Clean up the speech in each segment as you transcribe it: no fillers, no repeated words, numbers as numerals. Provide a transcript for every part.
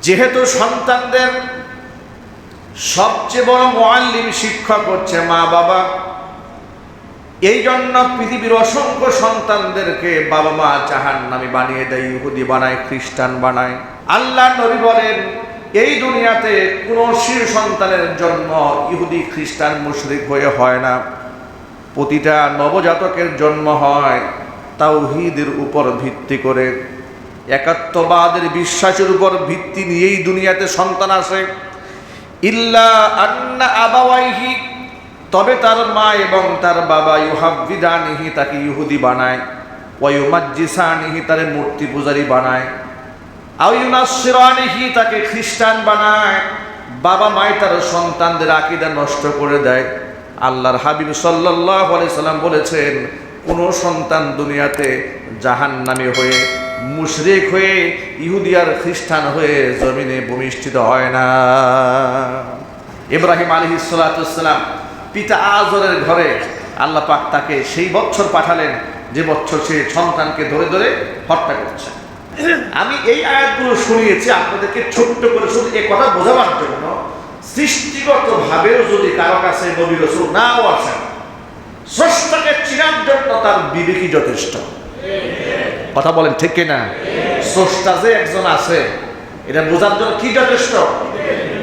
যেহেতু সন্তানদের সবচেয়ে বড় মুআল্লিম শিক্ষক হচ্ছে মা বাবা, এই জন্য পৃথিবীর অসংখ্য সন্তানদেরকে বাবা মা জাহান্নামী বানিয়ে দেয়, ইহুদি বানায়, খ্রিস্টান বানায়। আল্লাহ নবী বলেন, এই দুনিয়াতে কোনো শিশু সন্তানের জন্ম ইহুদি খ্রিস্টান মুশরিক হয়ে হয় না। প্রতিটা নবজাতকের জন্ম হয় তাওহীদের উপর ভিত্তি করে, একাত্মবাদের বিশ্বাসের উপর ভিত্তি নিয়েই দুনিয়াতে সন্তান আসে। ইল্লা আন্না আবাওয়াইহি, তবে তার মা এবং তার বাবা ইউহাব্বিদানিহি, তাকে ইহুদি বানায়, ওয়া ইউমাজ্জিসানিহি, তারে মূর্তি পূজারী বানায়, আও ইউনাসসিরানিহি, তাকে খ্রিস্টান বানায়। বাবা মাই তার সন্তানদের আকীদা নষ্ট করে দেয়। আল্লাহর হাবিব সাল্লাল্লাহু আলাইহি সাল্লাম বলেছেন, কোন সন্তান দুনিয়াতে জাহান্নামী হয়ে, মুশরিক হয়ে, ইহুদি আর খ্রিস্টান হয়ে জমিনে ভূমিষ্ঠিত হয় না। ইব্রাহিম আলাইহিস সালাতু সালাম পিতা আজরের ঘরে আল্লাহ পাক তাকে সেই বছর পাঠালেন যে বছর সে সন্তানকে ধরে ধরে হত্যা করছে। আমি এই আয়াতগুলো শুনিয়েছি আপনাদেরকে ছোট্ট করে, শুধু এই কথা বোঝাবার জন্য, সৃষ্টিগত ভাবেও যদি কারো কাছে নবী রাসূল নাও আসেন, স্রষ্টাকে চিনার জন্য তার বিবেকই যথেষ্ট। কথা বলেন ঠিক কিনা? স্রষ্টা যে একজন আছে এটা বোঝার জন্য কি যথেষ্ট?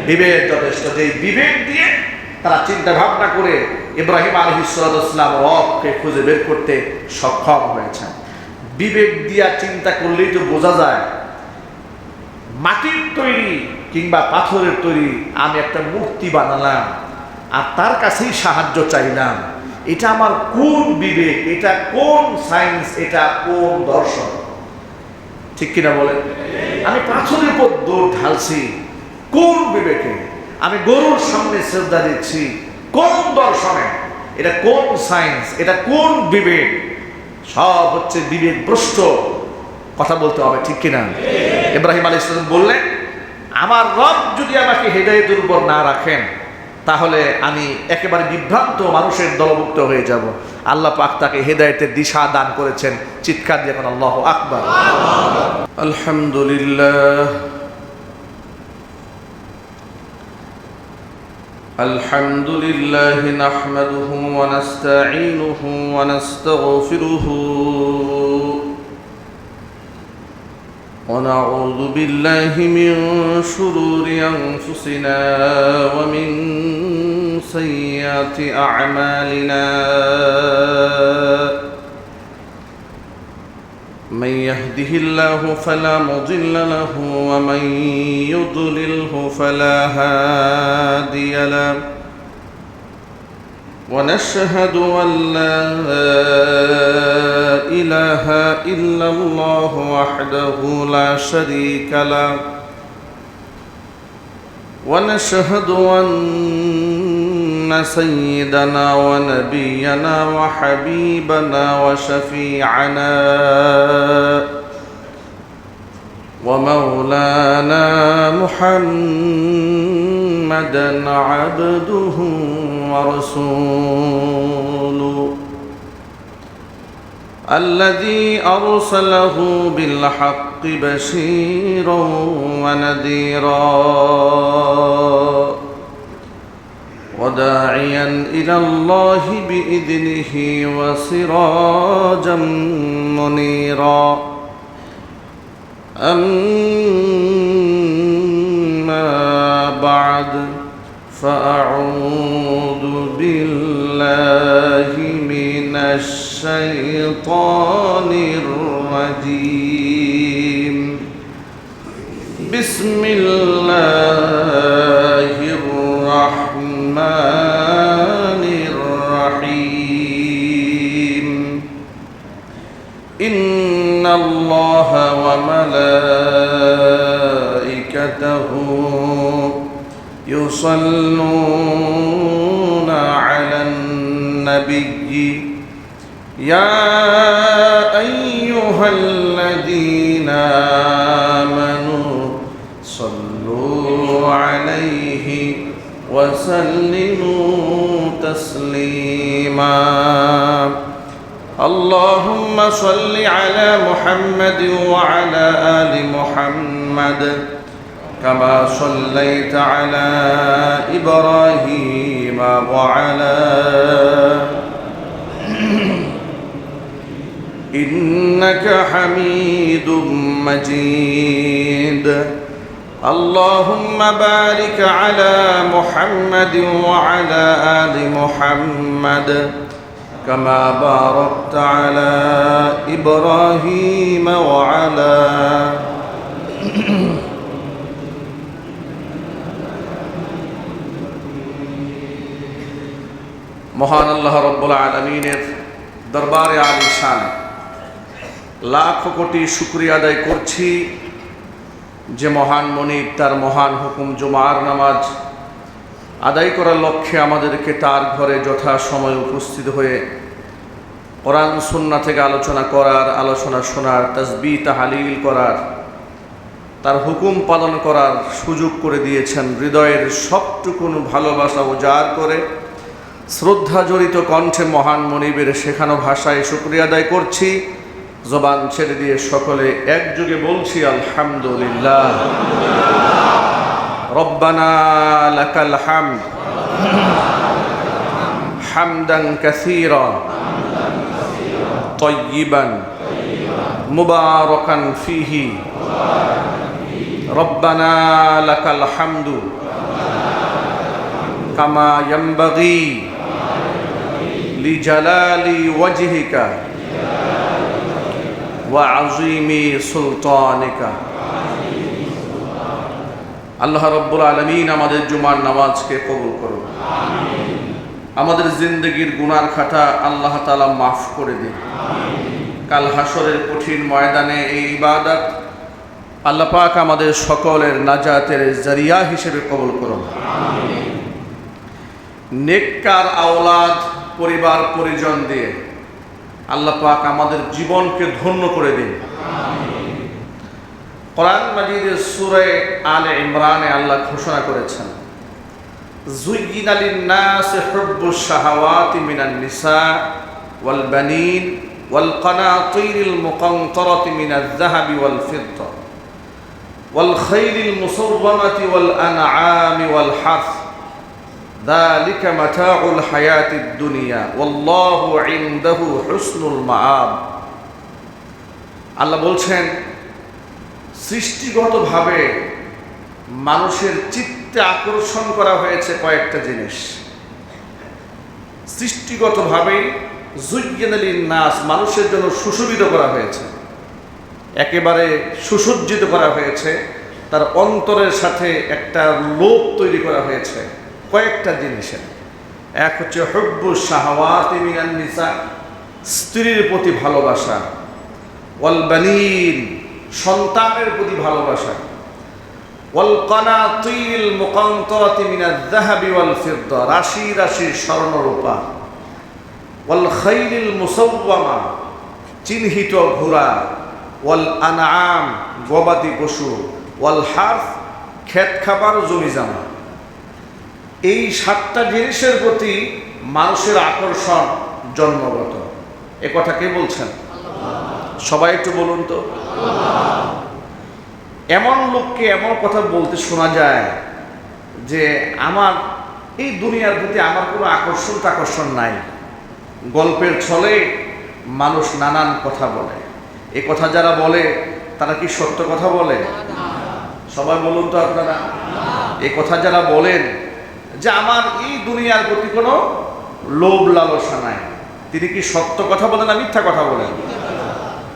বিবেক যথেষ্ট। যে বিবেক দিয়ে তারা চিন্তা ভাবনা করে ইব্রাহিম আলাইহিস সালাম রবকে খুঁজে বের করতে সক্ষম হয়েছে। বিবেক দিয়া চিন্তা করলেই তো বোঝা যায়, মাটির তৈরি কিংবা পাথরের তৈরি আমি একটা মূর্তি বানালাম আর তার কাছেই সাহায্য চাইলাম, এটা আমার কোন বিবেক, এটা কোন সায়েন্স, এটা কোন দর্শন? ঠিক কিনা বলেন? আমি পাথরের উপর দৌড় ঢালছি কোন বিবেকে? আমি গরুর সামনে শ্রদ্ধা দিচ্ছি কোন দর্শনে? এটা কোন সায়েন্স, এটা কোন বিবেক? সব হচ্ছে বিবেক ভ্রষ্ট। কথা বলতে হবে ঠিক কিনা? ইব্রাহিম আলাইহিস সালাম বললেন, আমার রব যদি আমাকে হেদায়েতের উপর না রাখেন তাহলে আমি একেবারে বিভ্রান্ত মানুষের দলভুক্ত হয়ে যাব। আল্লাহ পাক তাকে হেদায়েতের দিশা দান করেছেন। চিৎকার দিয়ে এখন আল্লাহু আকবার। আলহামদুলিল্লাহ, আলহামদুলিল্লাহ নাহমাদুহু ওয়া নাস্তাঈনুহু ওয়া নাস্তাগফিরুহু ونعوذ بالله من شرور أنفسنا ومن سيئات أعمالنا، من يهده الله فلا مضل له ومن يضلله فلا هادي له، ونشهد أن لا إله إلا الله وحده لا شريك له، ونشهد أن سيدنا ونبينا وحبيبنا وشفيعنا ومولانا محمدا عبده ورسوله، الذي أرسله بالحق بشيرا ونذيرا وداعيا إلى الله بإذنه وسراجا منيرا. أما بعد، فأعوذ بالله من الشيطان الرجيم. بسم الله الرحمن الرحيم. إن الله وملائكته يصلون على النبي يا أيها الذين آمنوا صلوا عليه وسلموا تسليما. اللهم صل على محمد وعلى آل محمد كما صليت على إبراهيم وعلى إنك حميد مجيد اللهم بارك على محمد وعلى آل محمد كما باركت على إبراهيم وعلى মহান আল্লাহ রব্বুল আলামিনের দরবারে আলিশান লাখ কোটি শুকরিয়া আদায় করছি যে মহান মনিব তার মহান হুকুম জুমার নামাজ আদায় করার লক্ষ্যে আমাদেরকে তার ঘরে যথাসময়ে উপস্থিত হয়ে কোরআন সুন্নাহ থেকে আলোচনা করার, আলোচনা শোনার, তাসবিহ তাহলিল করার, তার হুকুম পালন করার সুযোগ করে দিয়েছেন। হৃদয়ের সবটুকুন ভালোবাসা উজাড় করে শ্রদ্ধা জড়িত কণ্ঠে মহান মনিবের শেখানো ভাষায় শুকরিয়া আদায় করছি। জবান ছেড়ে দিয়ে সকলে একযোগে বলছি আলহামদুলিল্লাহ। রব্বানা লাকাল হামদ হামদান কাসীরা তাইয়িবান মুবারাকান ফীহি রব্বানা লাকাল হামদু কামা ইয়ানবাগী লিজালালি ওয়াজহিকা ওয়া আযীমি সুলতানিকা। আল্লাহ রাব্বুল আলামিন আমাদের জুমার নামাজকে কবুল করুন, আমাদের জিন্দগির গুনার খাতা আল্লাহ তাআলা মাফ করে দিন। কাল হাসরের কঠিন ময়দানে এই ইবাদত আল্লাহ পাক আমাদের সকলের নাজাতের জরিয়া হিসেবে কবুল করুন। নেককার আওলাদ পরিবার পরিজন দিয়ে আল্লাহ পাক আমাদের জীবনকে ধন্য করে দিন। কোরআন মাজিদের সূরা আলে ইমরানে আল্লাহ ঘোষণা করেছেন, যুয়্যিনা লিন-নাসি হুব্বুশ শাহাওয়াতি মিনান নিসা ওয়াল বানিন ওয়াল কানাতিরিল মুকানতারাতি মিনাজ যাহাবি ওয়াল ফিদ্দা ওয়াল খাইলিল মুসাওওয়ামাতি ওয়াল আনআমি ওয়াল হারথ যালিকা মাতাউল হায়াতিদ দুনিয়া ওয়াল্লাহু ইনদাহু হুসনুল মাআব। আল্লাহ বলছেন, সৃষ্টিগতভাবে মানুষের চিত্তে আকর্ষণ করা হয়েছে কয়েকটা জিনিস। সৃষ্টিগতভাবে যুয়্যিনা লিন-নাস মানুষের জন্য সুশোভিত করা হয়েছে, একেবারে সুসজ্জিত করা হয়েছে, তার অন্তরের সাথে একটা লোভ তৈরি করা হয়েছে কয়েকটা জিনিসের। এক হচ্ছে হুব্বুশ শাহাওয়াতি মিনান নিসা, স্ত্রীর প্রতি ভালোবাসা, ওয়াল বানিন সন্তানের প্রতি ভালোবাসা, ওয়াল কানাতিরিল মুকানতারাতি মিনাজ যাহাবি ওয়াল ফিদ্দা রাশি রাশি স্বর্ণ রূপা, ওয়াল খাইলিল মুসাওওয়ামা চিহ্নিত ঘোড়া, ওয়াল আনআম গবাদি পশু, ওয়াল হারথ ক্ষেত খাবার জমি জামা। এই সাতটা জিনিসের প্রতি মানুষের আকর্ষণ জন্মগত। এ কথা কে বলছেন? সবাই একটু বলুন তো। এমন লোককে এমন কথা বলতে শোনা যায় যে আমার এই দুনিয়ার প্রতি আমার কোনো আকর্ষণ নাই। গল্পের ছলে মানুষ নানান কথা বলে। এ কথা যারা বলে তারা কি সত্য কথা বলে? সবাই বলুন তো আপনারা। এই কথা যারা বলেন যে আমার এই দুনিয়ার প্রতি কোনো লোভ লালসা নাই, তিনি কি সত্য কথা বলেন না মিথ্যা কথা বলেন?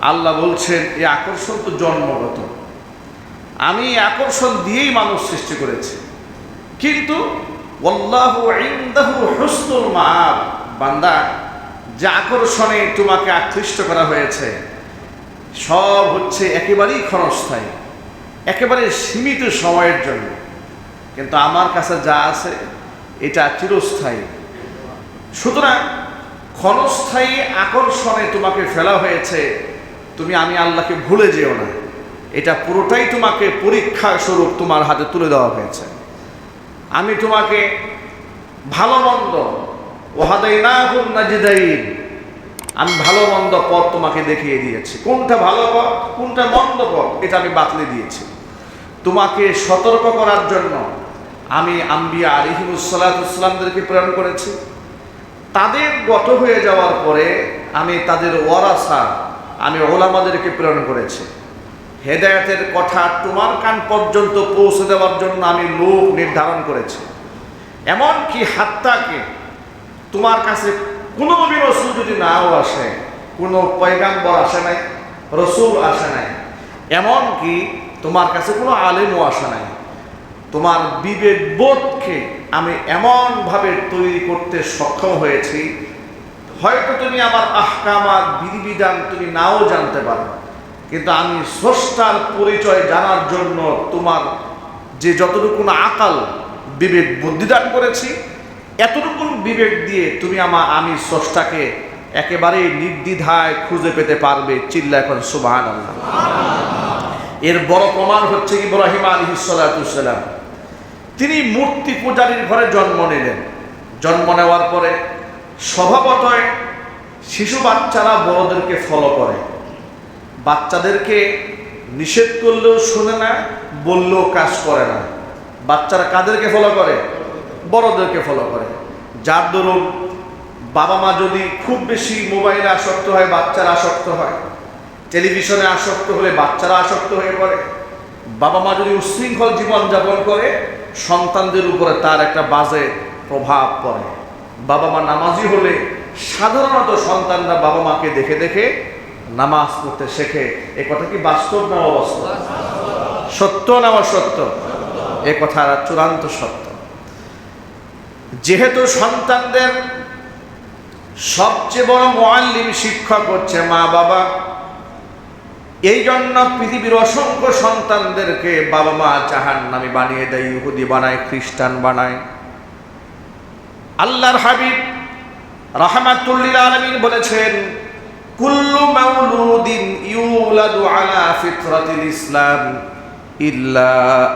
আল্লাহ বলছেন এই আকর্ষণ তো জন্মগত, আমি এই আকর্ষণ দিয়েই মানুষ সৃষ্টি করেছি। কিন্তু ওয়াল্লাহু ইনদাহু হুসনুল মাআব, বান্দা যে আকর্ষণে তোমাকে আকৃষ্ট করা হয়েছে সব হচ্ছে একেবারেই ক্ষণস্থায়ী, একেবারে সীমিত সময়ের জন্য। কিন্তু আমার কাছে যা আছে এটা চিরস্থায়ী। সুতরাং ক্ষণস্থায়ী আকর্ষণে তোমাকে ফেলা হয়েছে, তুমি আমি আল্লাহকে ভুলে যেও না। এটা পুরোটাই তোমাকে পরীক্ষা স্বরূপ তোমার হাতে তুলে দেওয়া হয়েছে। আমি তোমাকে ভালো মন্দ ওয়াহাদাইনাহুন নাজদাইন, আমি ভালো মন্দ পথ তোমাকে দেখিয়ে দিয়েছি। কোনটা ভালো পথ কোনটা মন্দ পথ এটা আমি বাতলে দিয়েছি। তোমাকে সতর্ক করার জন্য আমি আম্বিয়া আলাইহিমুসসালাতুসসালামদেরকে প্রেরণ করেছি। তাদের গত হয়ে যাওয়ার পরে আমি তাদের ওয়ারাসা, আমি ওলামাদেরকে প্রেরণ করেছি। হেদায়েতের কথা তোমার কান পর্যন্ত পৌঁছে দেওয়ার জন্য আমি লোক নির্ধারণ করেছি। এমনকি হাত্তাকে তোমার কাছে কোনো নবী রসুল যদি নাও আসে, কোনো পয়গাম্বর আসে নাই, রসুল আসে নাই, এমনকি তোমার কাছে কোনো আলেমও আসে নাই, তোমার বিবেক বোধকে আমি এমনভাবে তৈরি করতে সক্ষম হয়েছি, হয়তো তুমি আমার আহকামাত বিধিবিধান তুমি নাও জানতে পারো, কিন্তু আমি স্রষ্টার পরিচয় জানার জন্য তোমার যে যতটুকু আকাল বিবেক বুদ্ধি দান করেছি, এতটুকু বিবেক দিয়ে তুমি আমি স্রষ্টাকে একেবারেই নির্দ্বিধায় খুঁজে পেতে পারবে। চিল্লা এখন সুবহানাল্লাহ। এর বড় প্রমাণ হচ্ছে ইব্রাহিম আলাইহিস সালাম। তিনি মূর্তি পূজারীর ঘরে জন্ম নিলেন। জন্ম নেওয়ার পরে স্বভাবতই শিশু বাচ্চারা বড়দেরকে ফলো করে, বাচ্চাদেরকে নিষেধ করলেও শুনে না, বললেও কাজ করে না। বাচ্চারা কাদেরকে ফলো করে? বড়দেরকে ফলো করে। যার দরুন বাবা মা যদি খুব বেশি মোবাইলে আসক্ত হয়, বাচ্চারা আসক্ত হয়, টেলিভিশনে আসক্ত হলে বাচ্চারা আসক্ত হয়ে পড়ে। বাবা মা যদি উচ্ছৃঙ্খল জীবনযাপন করে, সন্তানদের উপরে তার একটা বাজে প্রভাব পড়ে। বাবা মা নামাজি হলে সাধারণত সন্তানরা বাবা মাকে দেখে দেখে নামাজ পড়তে শেখে। এ কথা কি বাস্তব না অবাস্তব? সত্য না অসত্য? এ কথা চূড়ান্ত সত্য। যেহেতু সন্তানদের সবচেয়ে বড় মুআল্লিম, শিক্ষক হচ্ছে মা বাবা, এই জন্য পৃথিবীর অসংখ্য সন্তানদেরকে বাবা মা জাহান্নামী বানিয়ে দেয়, ইহুদি বানায়, খ্রিস্টান বানায়। আল্লাহর হাবিব রাহমাতুল লিল আলামিন বলেছেন, কুল্লু মাউলুদিন ইউলাদু আলা ফিতরাতিল ইসলাম ইল্লা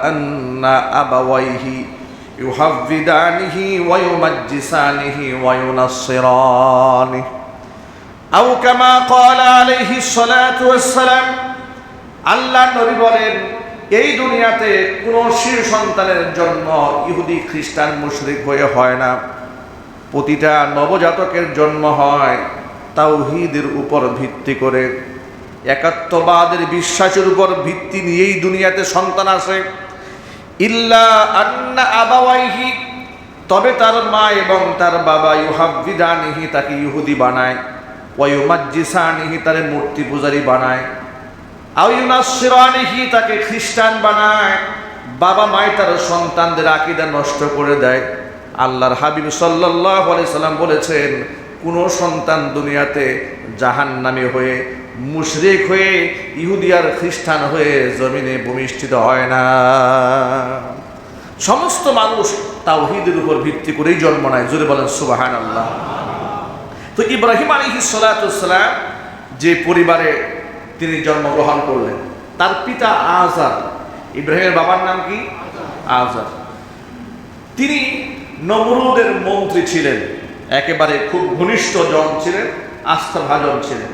আন্না আবাওয়াইহি ইউহাফিদানিহি ওয়া ইউমাজ্জিসানিহি ওয়া ইউনাসসিরানিহি আও কামা ক্বালা আলাইহিস সালাতু ওয়াস সালাম। আল্লাহ নবী বলেন, এই দুনিয়াতে কোনো শিশু সন্তানের জন্ম ইহুদি খ্রিস্টান মুশরিক হয়ে হয় না। প্রতিটা নবজাতকের জন্ম হয় তাওহীদের উপর ভিত্তি করে, একাত্মবাদের বিশ্বাসের উপর ভিত্তি নিয়েই দুনিয়াতে সন্তান আসে। ইল্লা আন্না আবাওয়াইহি, তবে তার মা এবং তার বাবা ইউহাফিদানিহি, তাকে ইহুদি বানায়, ওয়া ইউমাজ্জিসানিহি, তারে মূর্তি পূজারী বানায়, আও ইউনাসসিরানিহি, তাকে খ্রিস্টান বানায়। বাবা মাই তার সন্তানদের আকীদা নষ্ট করে দেয়। আল্লাহর হাবিব সাল্লাল্লাহু আলাইহি সাল্লাম বলেছেন, কোনো সন্তান দুনিয়াতে জাহান্নামী হয়ে, মুশরিক হয়ে, ইহুদি আর খ্রিস্টান হয়ে জমিনে ভূমিষ্ঠিত হয় না। সমস্ত মানুষ তাওহীদের উপর ভিত্তি করেই জন্ম নেয়। জোরে বলেন সুবহানাল্লাহ। তো ইব্রাহিম আলাইহিস সালাম যে পরিবারে তিনি জন্মগ্রহণ করলেন, তার পিতা আজার, ইব্রাহিমের বাবার নাম কি? আজার। তিনি নমরুদের মন্ত্রী ছিলেন, একেবারে খুব ঘনিষ্ঠ জন ছিলেন, আস্থাভাজন ছিলেন।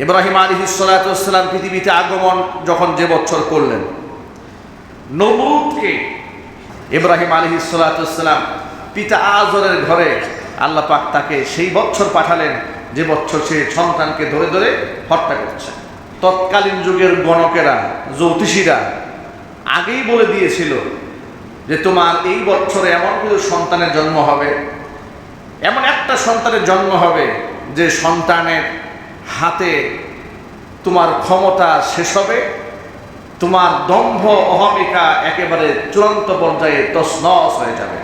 ইব্রাহিম আলাইহিস সালাম পৃথিবীতে আগমন যখন যে বছর করলেন, নমরুদকে ইব্রাহিম আলাইহিস সালাম পিতা আজরের ঘরে আল্লাহ পাক তাকে সেই বছর পাঠালেন যে বছর সে সন্তানকে ধরে ধরে হত্যা করছে। তৎকালীন যুগের গণকেরা, জ্যোতিষীরা আগেই বলে দিয়েছিল যে তোমার এই বছরে এমন কিছু সন্তানের জন্ম হবে, এমন একটা সন্তানের জন্ম হবে যে সন্তানের হাতে তোমার ক্ষমতা শেষ হবে, তোমার দম্ভ অহমিকা একেবারে চূড়ান্ত পর্যায়ে তছনছ হয়ে যাবে।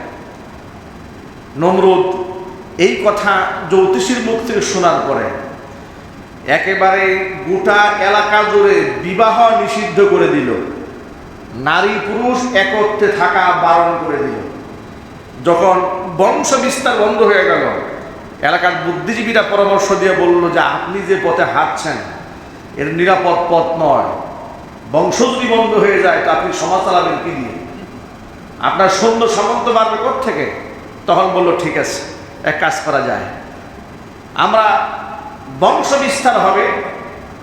নমরুদ এই কথা জ্যোতিষীর মুখ থেকে শোনার পরে একেবারে গোটা এলাকা জুড়ে বিবাহ নিষিদ্ধ করে দিল, নারী পুরুষ একত্রে থাকা বারণ করে দিল। যখন বংশ বিস্তার বন্ধ হয়ে গেল, এলাকার বুদ্ধিজীবীরা পরামর্শ দিয়ে বলল যে আপনি যে পথে হাঁটছেন এর নিরাপদ পথ নয়, বংশ যদি বন্ধ হয়ে যায় তো আপনি সমাজ চালাবেন কি দিয়ে? আপনার সৈন্য সামন্ত বাড়বে কোত্থেকে? তখন বলল ঠিক আছে, এক কাজ করা যায়, আমরা বংশ বিস্তার হবে,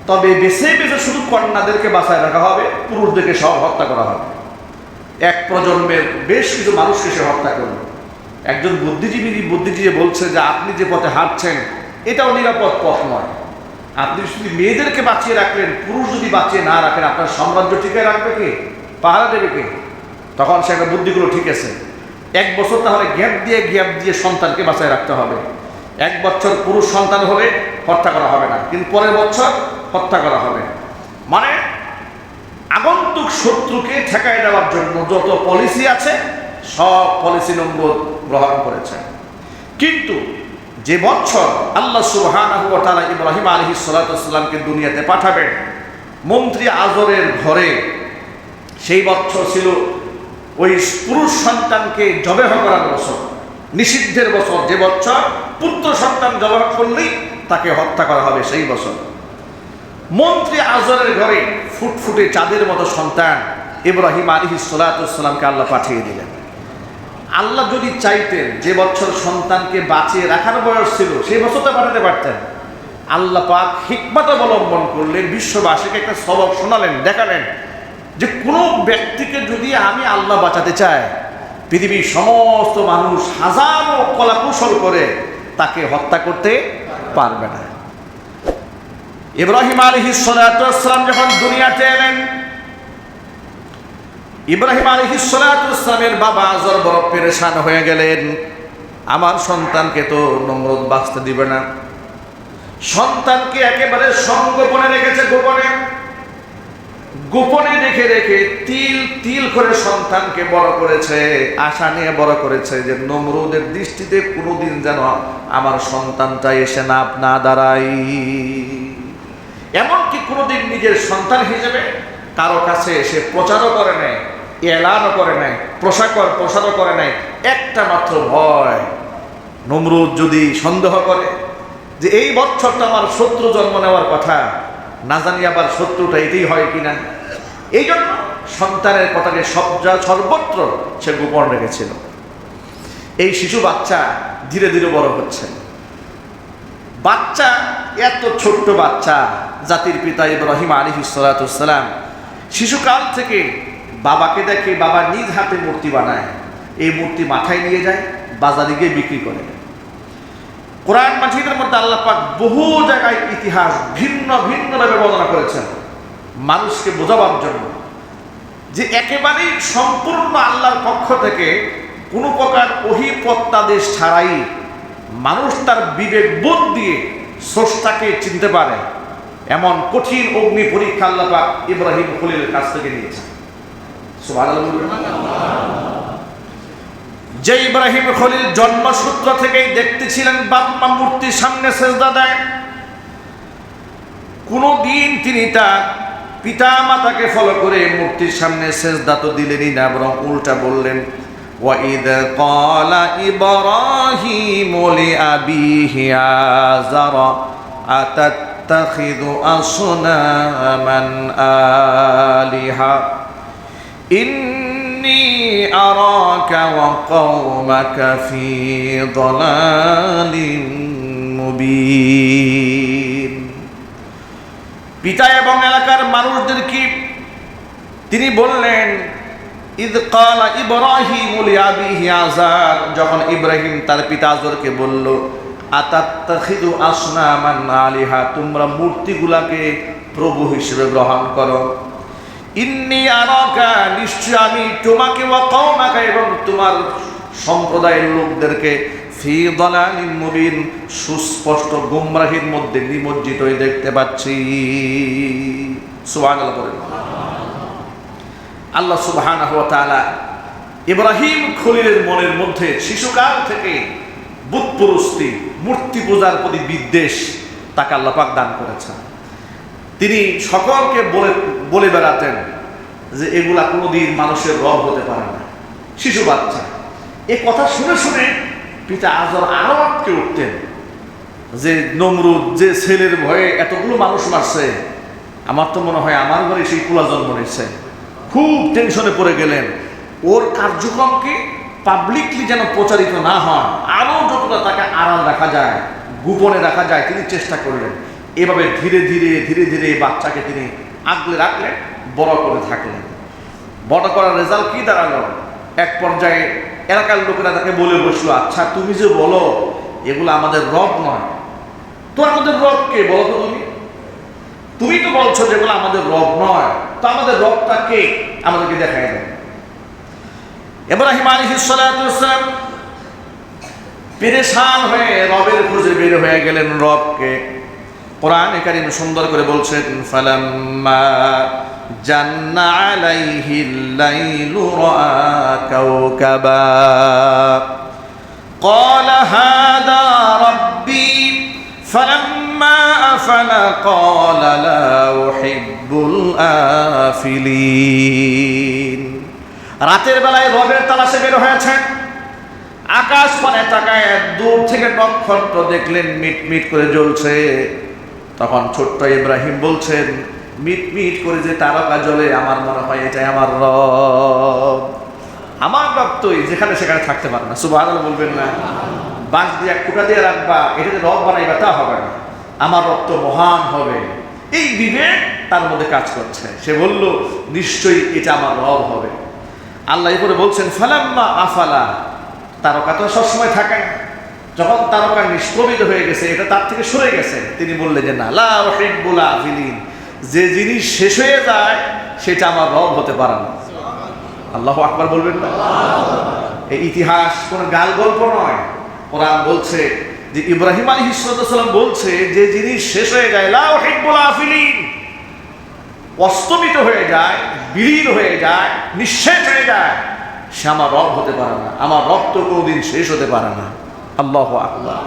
তবে বেছে বেছে শুধু কন্যাদেরকে বাঁচায় রাখা হবে, পুরুষদেরকে সব হত্যা করা হবে। এক প্রজন্মের বেশ কিছু মানুষকে সে হত্যা করল। একজন বুদ্ধিজীবী বলছে যে আপনি যে পথে হাঁটছেন এটাও নিরাপদ পথ নয়। আপনি শুধু মেয়েদেরকে বাঁচিয়ে রাখলেন, পুরুষ যদি বাঁচিয়ে না রাখেন আপনার সাম্রাজ্য টিকে রাখবে কে, পাহারা দেবে কে? তখন সে একটা বুদ্ধিগুলো ঠিক আছে, 1 বছর তাহলে গ্যাপ দিয়ে সন্তানকে বাঁচায় রাখতে হবে। 1 বছর পুরুষ সন্তান হলে হত্যা করা হবে না, কিন্তু পরের বছর হত্যা করা হবে। মানে আগন্তুক শত্রুকে ঠেকায় দেওয়ার জন্য যত পলিসি আছে সব পলিসি নম্বর গ্রহণ করেছে। কিন্তু যে বছর আল্লাহ সুবহানাহু ওয়া তাআলা ইব্রাহিম আলাইহিস সালাতু ওয়াস সালামকে দুনিয়াতে পাঠাবেন মন্ত্রী আজরের ঘরে, সেই বছর ছিল ওই পুরুষ সন্তানকে জবেহ করার বছর, নিষিদ্ধের বছর। যে বছর পুত্র সন্তান জবেহ করলেই তাকে হত্যা করা হবে সেই বছর। মন্ত্রী আজরের ঘরে ফুটফুটে চাঁদের মতো সন্তান ইব্রাহিম আলাইহিস সালাতু ওয়াস সালামকে আল্লাহ পাঠিয়ে দিলেন। আল্লাহ যদি চাইতেন যে বছর সন্তানকে বাঁচিয়ে রাখার বয়স ছিল সেই বছরটা পাঠাতে পারতেন। আল্লাহ পাক হিকমত অবলম্বন করলেন, বিশ্ববাসীকে একটা সবক শোনালেন, দেখালেন যে কোনো ব্যক্তিকে যদি আমি আল্লাহ বাঁচাতে চাই, পৃথিবীর সমস্ত মানুষ হাজারো কলাকুশল করে তাকে হত্যা করতে পারবে না। ইব্রাহিম আলাইহিস সালাতু ওয়াস সালাম যখন দুনিয়াতে এলেন, ইব্রাহিম আলাইহিস সালাতু ওয়াস সালামের বাবা আজর বড় পেরেশান হয়ে গেলেন। আমার সন্তানকে তো নমরুদ বাঁচতে দিবে না। সন্তানকে একেবারে সংগোপনে রেখেছে, গোপনে রেখে তিল তিল করে সন্তানকে বড় করেছে, আশা নিয়ে বড় করেছে যে নমরুদের দৃষ্টিতে কোনোদিন যেন আমার সন্তানটা এসে না দাঁড়ায়। এমনকি কোনোদিন নিজের সন্তান হিসেবে কারো কাছে এসে প্রচারও করে নাই, এলানও করে নাই, প্রসারও করে নাই। একটা মাত্র ভয়, নমরুদ যদি সন্দেহ করে যে এই বছরটা আমার শত্রু জন্ম নেওয়ার কথা, না জানি আবার শত্রুটা এটাই হয় কিনা। এই জন্য সন্তানের কথাকে সর্বত্র সে গোপন রেখেছিল। এই শিশু বাচ্চা ধীরে ধীরে বড় হচ্ছে। বাচ্চা, এত ছোট্ট বাচ্চা, জাতির পিতা ইব্রাহিম আলাইহিস সালাতু ওয়াস সালাম শিশুকাল থেকে বাবাকে দেখে বাবা নিজ হাতে মূর্তি বানায়, এই মূর্তি মাথায় নিয়ে যায়, বাজারে গিয়ে বিক্রি করে। কোরআন মাজিদের মধ্যে আল্লাহ পাক বহু জায়গায় ইতিহাস ভিন্নভাবে বর্ণনা করেছেন মানুষকে বোঝাবার জন্য যে একেবারেই সম্পূর্ণ আল্লাহর পক্ষ থেকে কোনো প্রকার ওহী প্রত্যাদেশ ছাড়াই মানুষ তার বিবেক বোধ দিয়ে স্রষ্টাকে চিনতে পারে। এমন কঠিন অগ্নি পরীক্ষা আল্লাহ পাক ইব্রাহিম খলিলের কাছ থেকে নিয়েছেন। যে ইব্রাহিম খলিল জন্মসূত্র থেকেই দেখতেছিলেন বাপ মা মূর্তির সামনে সেজদা দেয়, কোনদিন তিনি তার পিতা মাতাকে ফলো করে মূর্তির সামনে সেজদা তো দিলেনই না, বরং উল্টা বললেন وَإِذْ قَالَ إِبْرَاهِيمُ لِأَبِيهِ آزَرَ أَتَتَّخِذُ أَصْنَامًا آلِهَةً إِنِّي أَرَاكَ وَقَوْمَكَ فِي ضَلَالٍ মুবিন। পিতা এবং এলাকার মানুষদেরকে তিনি বললেন, ইদ ক্বালা ইব্রাহিমু লিআবিহি আযার, যখন ইব্রাহিম তার পিতা আযরকে বলল, আতাত্তাখিযু আসনামান আলিহা, তোমরা মূর্তিগুলাকে প্রভু হিসেবে গ্রহণ করো। ইন্নী আরাকা, নিশ্চয় আমি তোমাকে ওয়া কওমাকা এবং তোমার সম্প্রদায়ের লোকদেরকে ফি দালালিন মুবিন, সুস্পষ্ট গুমরাহির মধ্যে নিমজ্জিত হয়ে দেখতে পাচ্ছি। সুবহানাল্লাহ বলেন। আল্লাহ সুবহানাহু ওয়া তাআলা ইব্রাহিম খলিলের মনের মধ্যে শিশুকাল থেকে বুতপরস্তি, মূর্তি পূজার প্রতি বিদ্বেষ তাকে আল্লাহ পাক দান করেছেন। তিনি সকলকে বলে বেড়াতেন যে এগুলা কোনোদিন মানুষের রব হতে পারে না, শিশু বাচ্চা। এ কথা শুনে শুনে পিতা আযর আরো আটকে উঠতেন যে নমরুদ যে ছেলের ভয়ে এতগুলো মানুষ মারছে, আমার তো মনে হয় আমার ঘরে সেই কুলা জন্ম নিচ্ছে। খুব টেনশনে পড়ে গেলেন। ওর কার্যক্রমকে পাবলিকলি যেন প্রচারিত না হয়, আরও যতটা তাকে আড়াল রাখা যায়, গোপনে রাখা যায় তিনি চেষ্টা করলেন। এভাবে ধীরে ধীরে ধীরে ধীরে বাচ্চাকে তিনি আগলে রাখলেন, বড় করে থাকলেন। বড় করার রেজাল্ট কি দাঁড়ালো? এক পর্যায়ে এলাকার লোকেরা তাকে বলে বসলো, আচ্ছা তুমি যে বলো এগুলো আমাদের রব নয়, তো আমাদের রব কে বলো তো? তুমি তো বলছো যেগুলো আমাদের রব নয়, তো আমাদের রবটা কে? আমাদেরকে দেখায় দেন। ইব্রাহিম আলাইহিস সালাতু ওয়াস সালাম পেরেশান হয়ে রবের খোঁজে বের হয়ে গেলেন। রবকে কোরআনে কারীম সুন্দর করে বলছেন, ফালাম্মা জান্না আলাইহিল লাইলু রাআ কাওকাবা ক্বালা হাদা রাব্বি ফালাম্মা আফালা ক্বালা লা উহিব্বুল আফিলিন। রাতের বেলায় রবের তালাশে বের হয়েছেন, আকাশ পানে তাকায় দূর থেকে নক্ষত্র দেখলেন মিটমিট করে জ্বলছে। তখন ছোট্ট ইব্রাহিম বলছেন, মিটমিট করে যে তারকা জ্বলে, আমার মনে হয় এটাই আমার রব। আমার রব তো যেখানে সেখানে থাকতে পারে না, সুবহানাল্লাহ বলবেন না? বাঁশ দিয়ে কুটা দিয়ে রাখবা, এটাতে রব বানাইবা, তা হবে না। আমার রব তো মহান হবে, এই বিবেক তার মধ্যে কাজ করছে। সে বলল, নিশ্চয়ই এটা আমার রব হবে। আল্লাহ এরপরে বলছেন, ফালাম্মা আফালা, তারকা তো সবসময় থাকে না, যখন তারকা নিষ্প্রভিত হয়ে গেছে, এটা তার থেকে সরে গেছে, তিনি বললেন যে না, লা উহিব্বুল আফিলিন, যে জিনিস শেষ হয়ে যায় সেটা আমার রব হতে পারে না। আল্লাহু আকবার বলবেন না? এই ইতিহাস কোনো গাল গল্প নয়। কোরআন বলছে যে ইব্রাহিম আলাইহিস সালাম বলছে যে জিনিস শেষ হয়ে যায়, লা উহিব্বুল আফিলিন, অস্তমিত হয়ে যায়, বিলীন হয়ে যায়, নিঃশেষ হয়ে যায়, সে আমার রব হতে পারে না। আমার রব তো কোনোদিন শেষ হতে পারে না। আল্লাহু আকবার।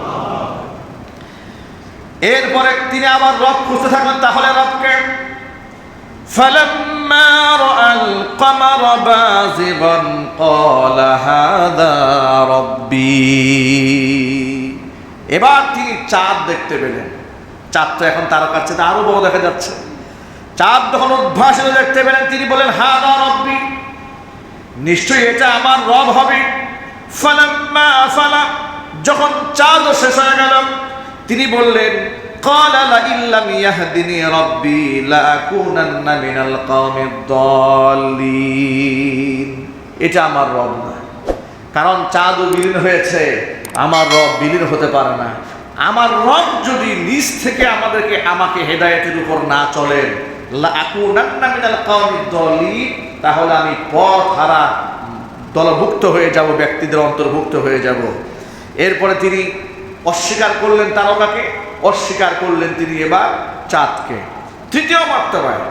এরপরে তিনি আবার রব খুঁজতে থাকলেন, তাহলে রবকে। ফালাম্মা রাআল কমারা বাযিগান ক্বালা হাযা রাব্বি। এবার তিনি চাঁদ দেখতে পেলেন। চাঁদ তো এখন তারকার চেয়ে আরো বড় দেখা যাচ্ছে। চাঁদ যখন উদ্ভাসিত দেখতে পেলেন, তিনি বলেন, হাযা রাব্বি, নিশ্চয়ই এটা আমার রব হবে। ফালাম্মা আফালা, যখন চাঁদ শেষ হয়ে গেল, তিনি বললেন, ক্বালা লা ইল্লাম ইয়াহদিনি রাব্বি লাআকুনান্না মিনাল কওমিদ দাল্লিন। এটা আমার রব না, কারণ চাঁদ বিলীন হয়েছে, আমার রব বিলীন হতে পারে না। আমার রব যদি নিজ থেকে আমাকে হেদায়েতের উপর না চলেন, লাআকুনান্না মিনাল কওমিদ দাল্লিন, তাহলে আমি পথ হারা দলভুক্ত হয়ে যাব, ব্যক্তিদের অন্তর্ভুক্ত হয়ে যাব। এরপরে তিনি অস্বীকার করলেন তারকাকে, অস্বীকার করলেন তিনি এবার চাঁদকে। তৃতীয় মর্তবায়,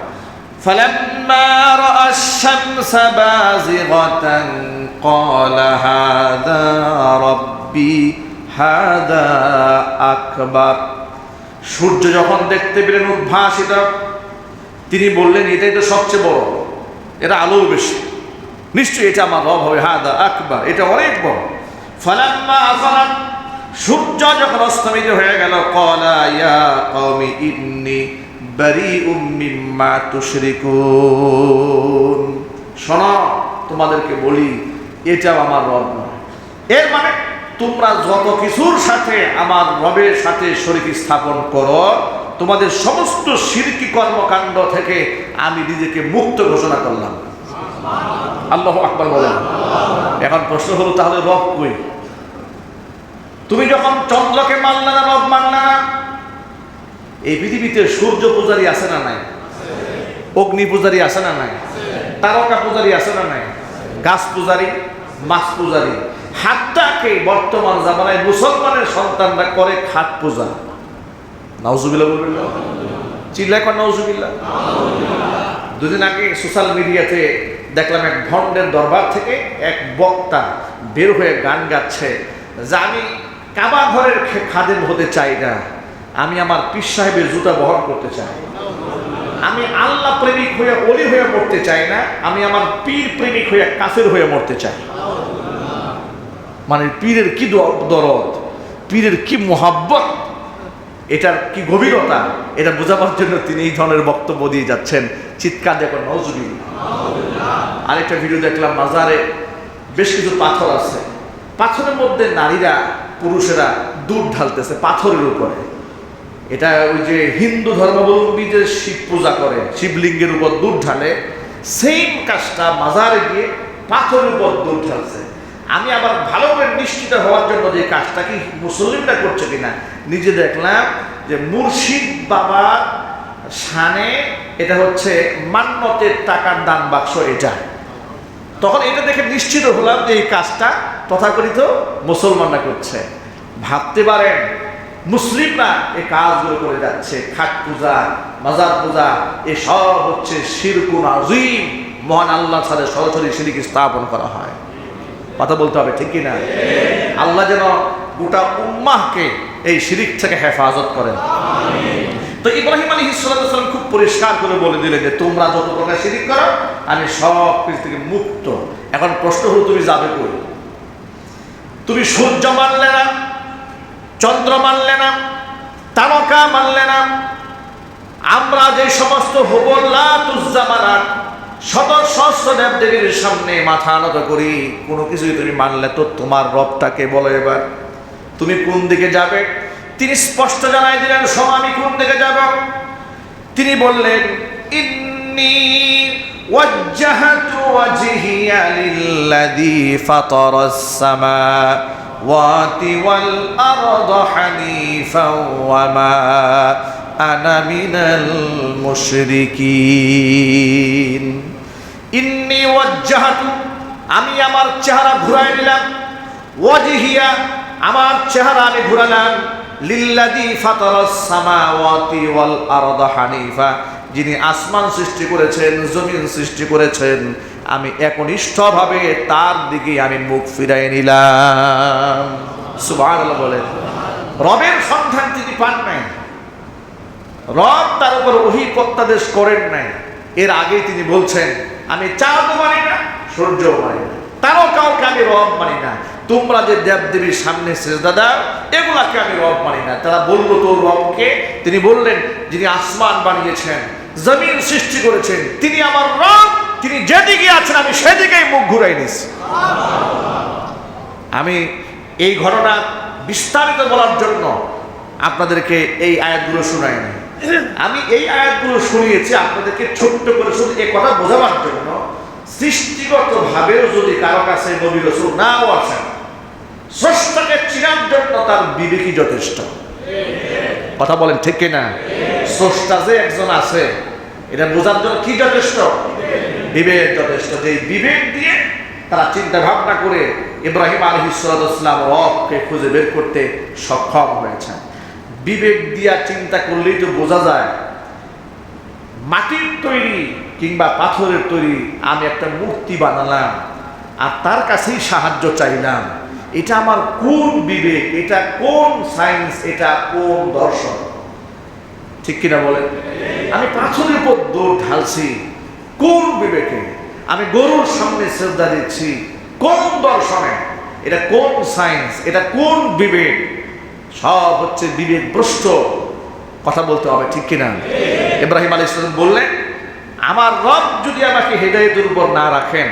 ফালাম্মা রাআশ শামসা বাযিগাতান ক্বালা হাযা রাব্বি হাযা আকবার। সূর্য যখন দেখতে পেলেন উদ্ভাসিত, তিনি বললেন, এটাই তো সবচেয়ে বড়, এটা আলো বেশি, নিশ্চয়ই এটা আমার রব হবে, হাদা আকবার, এটা অনেক বড়। ফালাম্মা আফালা, সূর্য যখন অস্তমিত হয়ে গেল, ক্বালা ইয়া কওমি ইন্নী বারীউম মিম্মা তুশরিকুন। শোনো, তোমাদেরকে বলি, এটাও আমার রব নয়। এর মানে তোমরা যত কিছুর সাথে আমার রবের সাথে শরীক স্থাপন করো, তোমাদের সমস্ত শিরকি কর্মকাণ্ড থেকে আমি নিজেকে মুক্ত ঘোষণা করলাম। আল্লাহু আকবার বলেন। এখন প্রশ্ন হলো, তাহলে রব কই? তুমি যখন চন্দ্রকে মানলে না, রব মানলে না। এই পৃথিবীতে সূর্য পূজারী আছে না নাই? অগ্নি পূজারী আছে না নাই? তারকা পূজারী আছে না নাই? গাছ পূজারী, মাছ পূজারী, হাতটাকে বর্তমান জামানায় মুসলমানের সন্তানরা করে খাট পূজা। নাউজুবিল্লাহ বলবেন না? চিল্লায় কর নাউজুবিল্লাহ। দুদিন আগে সোশ্যাল মিডিয়াতে দেখলাম এক ভণ্ডের দরবার থেকে এক বক্তা বের হয়ে গান গাচ্ছে যে আমি কাবা ঘরের খাদেম হতে চাই না, আমি আমার পীর সাহেবের জুতা বহন করতে চাই, আমি আল্লাহ প্রেমিক হয়ে অলি হয়ে মরতে চাই না, আমি আমার পীর প্রেমিক হয়ে কাফের হয়ে মরতে চাই। মানে পীরের কি দরদ, পীরের কি মোহাব্বত, এটার কি গভীরতা, এটা বোঝাবার জন্য তিনি এই ধরনের বক্তব্য দিয়ে যাচ্ছেন। চিৎকার দেখো নাউজুবিল্লাহ। আরেকটা ভিডিও দেখলাম, মাজারে বেশ কিছু পাথর আছে, পাথরের মধ্যে নারীরা পুরুষেরা দুধ ঢালতেছে পাথরের উপরে। এটা ওই যে হিন্দু ধর্মাবলম্বী যে শিব পূজা করে, শিবলিঙ্গের উপর দুধ ঢালে, সেম কাজটা মাজারে গিয়ে পাথরের উপর দুধ ঢালছে। আমি আবার ভালো করে নিশ্চিত হওয়ার জন্য যে কাজটা কি মুসলিমরা করছে কিনা নিজে দেখলাম যে মুর্শিদ বাবার শানে এটা হচ্ছে মান্নতের টাকার দান বাক্স এটা। তখন এটা দেখে নিশ্চিত হলাম যে এই কাজটা তথাকথিত মুসলমানরা করছে। ভাবতে পারেন মুসলিমরা এই কাজগুলো করে যাচ্ছে, খাট পূজা, মাজার পূজা, এসব হচ্ছে শিরকুন আযীম, মহান আল্লাহর সাথে সরাসরি শিরক স্থাপন করা হয়। কথা বলতে হবে, ঠিক কিনা? আল্লাহ যেন গোটা উম্মাহকে এই শিরক থেকে হেফাজত করেন। তো ইব্রাহিম আলাইহিস সালাম খুব পরিষ্কার করে বলে দিলেন যে তোমরা যত প্রকার শিরক করো আমি সব কিছু থেকে মুক্ত। এখন প্রশ্ন হলো তুমি যাবে কই? তুমি সূর্য মানলে না, চন্দ্র মানলে না, তারকা মানলে না, আমরা যে সমস্ত হুবল্লা তুজ্জামানাত শত সহস্র দেব দেবীর সামনে মাথা নত করি, কোনো কিছুই তুমি মানলে তো তোমার রবটাকে বলো এবার তুমি কোন দিকে যাবে? তিনি স্পষ্ট জানাই দিলেন শোনো আমি কোন দিকে যাব। তিনি বললেন ইন্নী ওয়াজ্জাহাতু ওয়াজহিয়া লিল্লাযী ফাতারাস সামাওয়াতি ওয়াল আরদা হানিফাও ওয়া মা আনা মিনাল মুশরিকিন। ইন্নী ওয়াজ্জাহাতু আমি আমার চেহারা ঘুরাই নিলাম, ওয়াজহিয়া আমার চেহারা আমি ঘুরালাম, লিল্লাযী ফাতারাস সামাওয়াতি ওয়াল আরদা হানিফা যিনি আসমান সৃষ্টি করেছেন, জমিন সৃষ্টি করেছেন, আমি একনিষ্ঠভাবে তার দিকে আমি মুখ ফিরাই নিলাম। সুবহানাল্লাহ বলেন। রবের সন্ধান তিনি পান নাই, রব তার উপর ওহী প্রত্যাদেশ করেন নাই। এর আগেই তিনি বলছেন আমি চাঁদও মানি না, সূর্যও মানি না, তারকাওকে আমি রব মানি না। তোমরা যে দেবদেবীর সামনে সেজদা দাও এগুলাকে আমি রব মানি না। তারা বলল তোর রবকে? তিনি বললেন যিনি আসমান বানিয়েছেন, জমিন সৃষ্টি করেছেন, তিনি আমার রব, তিনি যেদিকে আছেন আমি সেদিকেই মুখ ঘুরাই নিছি। আমি এই ঘটনা বিস্তারিত বলার জন্য আপনাদেরকে এই আয়াতগুলো শোনাইনি। আমি এই আয়াতগুলো শুনিয়েছি আপনাদেরকে ছোট্ট করে শুধু এই কথা বোঝাবার জন্য, সৃষ্টিগত ভাবেও যদি কারো কাছে নবী রাসূল নাও আসেন, স্রষ্টাকে চিনার জন্য তার বিবেকই যথেষ্ট। কথা বলেন ঠিক কিনা? স্রষ্টা যে একজন আছে এটা বোঝার জন্য কি যথেষ্ট? বিবেক যথেষ্ট। যে বিবেক দিয়ে তারা চিন্তা ভাবনা করে ইব্রাহিম আলাইহিস সালাম রবকে খুঁজে বের করতে সক্ষম হয়েছেন। বিবেক দিয়া চিন্তা করলেই তো বোঝা যায় মাটির তৈরি কিংবা পাথরের তৈরি আমি একটা মূর্তি বানালাম আর তার কাছেই সাহায্য চাইলাম, এটা আমার কোন বিবেক, এটা কোন সায়েন্স, এটা কোন দর্শন? ঠিক কিনা বলেন? আমি পাথরের উপর দৌড় ঢালছি কোন বিবেকে? আমি গরুর সামনে শ্রদ্ধা দিচ্ছি কোন দর্শনে? এটা কোন সায়েন্স, এটা কোন বিবেক? সব হচ্ছে বিবেক ভ্রষ্ট। কথা বলতে হবে, ঠিক কিনা? ইব্রাহিম আলাইহিস সালাম বললেন আমার রব যদি আমাকে হেদায়েতের উপর না রাখেন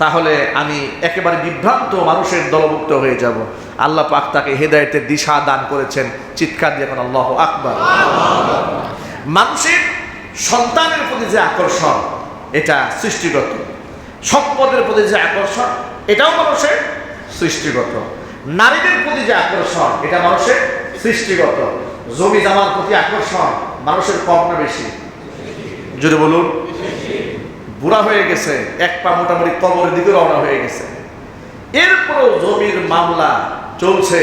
তাহলে আমি একেবারে বিভ্রান্ত মানুষের দলভুক্ত হয়ে যাব। আল্লাহ পাক তাকে হেদায়েতের দিশা দান করেছেন। চিৎকার দিয়ে এখন আল্লাহু আকবার। মানুষের সন্তানের প্রতি যে আকর্ষণ এটা সৃষ্টিগত, সম্পদের প্রতি যে আকর্ষণ এটাও মানুষের সৃষ্টিগত, নারীদের প্রতি যে আকর্ষণ এটা মানুষের সৃষ্টিগত, জমি জামার প্রতি আকর্ষণ মানুষের কম না বেশি? যদি বলুন। বুড়া হয়ে গেছে, এক পা মোটামুটি কবরের দিকে রওনা হয়ে গেছে, এরপরেও জমির মামলা চলছে।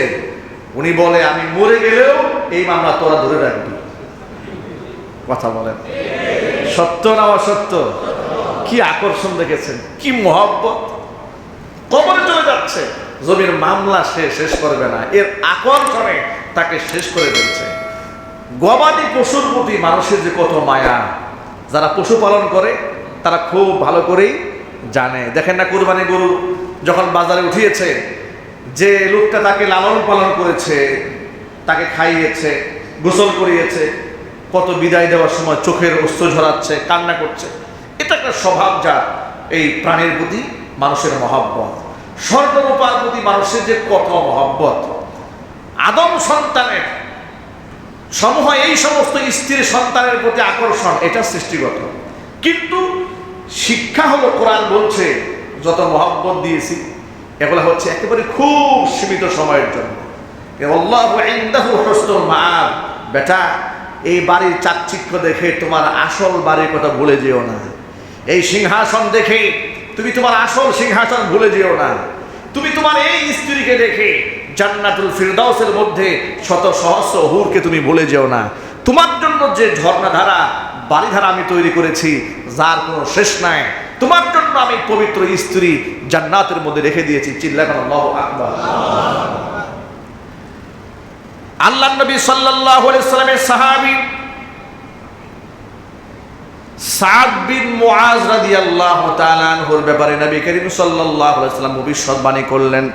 উনি বলে আমি মরে গেলেও এই মামলা তোরা ধরে রাখবি। কথা বলেন সত্য না অসত্য? কি আকর্ষণ দেখেছেন, কি মহব্বত! কবরে চলে যাচ্ছে, জমির মামলা সে শেষ করবে না, এর আকর্ষণে তাকে শেষ করে দিচ্ছে। গবাদি পশুর প্রতি মানুষের যে কত মায়া, যারা পশুপালন করে তারা খুব ভালো করেই জানে। দেখেন না কুরবানি গরু যখন বাজারে উঠিয়েছে, যে লোকটা তাকে লালন পালন করেছে, তাকে খাইয়েছে, গোসল করিয়েছে, কত বিদায় দেওয়ার সময় চোখের অশ্রু ঝরাচ্ছে, কান্না করছে। এটা একটা স্বভাব যা এই প্রাণীর প্রতি মানুষের মহব্বত। স্বর্ণরূপার প্রতি মানুষের যে কত মহব্বত! আদম সন্তানের সমূহ এই সমস্ত স্ত্রীর সন্তানের প্রতি আকর্ষণ, এটা সৃষ্টিগত। কিন্তু শিক্ষা হলো, কোরআন বলছে যত মহব্বত দিয়েছি এগুলো হচ্ছে একেবারে খুব সীমিত সময়ের জন্য। আল্লাহু ইনদাহু হুসনুল মাআব। বেটা, এই বাড়ির চাকচিক্য দেখে তোমার আসল বাড়ির কথা ভুলে যেও না। এই সিংহাসন দেখে তুমি তোমার আসল সিংহাসন ভুলে যেও না। তুমি তোমার এই স্ত্রীকে দেখে জান্নাতুল ফিরদাউসের মধ্যে শত সহস্র হুরকে তুমি ভুলে যেও না। তোমার জন্য যে ঝর্ণাধারা, বাড়িধারা আমি তৈরি করেছি, যার কোনো শেষ নাই, তোমার জন্য আমি পবিত্র স্ত্রী জান্নাতের মধ্যে রেখে দিয়েছি। চিল্লায় আল্লাহু আকবার। আল্লাহর নবী সাল্লাল্লাহু আলাইহি ওয়াসাল্লামের সাহাবী সাদ বিন মুআজ রাদিয়াল্লাহু তাআলা আনহুর ব্যাপারে নবী করিম সাল্লাল্লাহু আলাইহি ওয়াসাল্লাম ভবিষ্যৎবাণী করলেন।